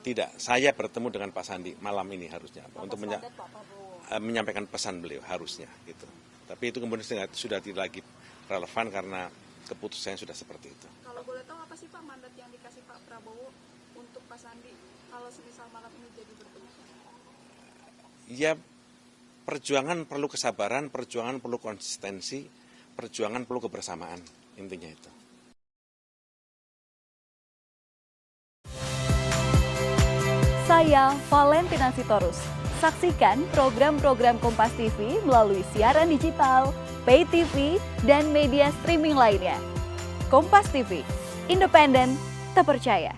Tidak, saya bertemu dengan Pak Sandi malam ini harusnya untuk menyampaikan pesan beliau harusnya gitu. Tapi itu kemudian sudah tidak lagi relevan karena keputusannya sudah seperti itu. Kalau boleh tahu apa sih Pak mandat yang dikasih Pak Prabowo untuk Pak Sandi kalau semisal malam ini jadi bertemu? Ya, perjuangan perlu kesabaran, perjuangan perlu konsistensi, perjuangan perlu kebersamaan, intinya itu. Saya Valentina Sitorus. Saksikan program-program Kompas TV melalui siaran digital, pay TV, dan media streaming lainnya. Kompas TV, independen, terpercaya.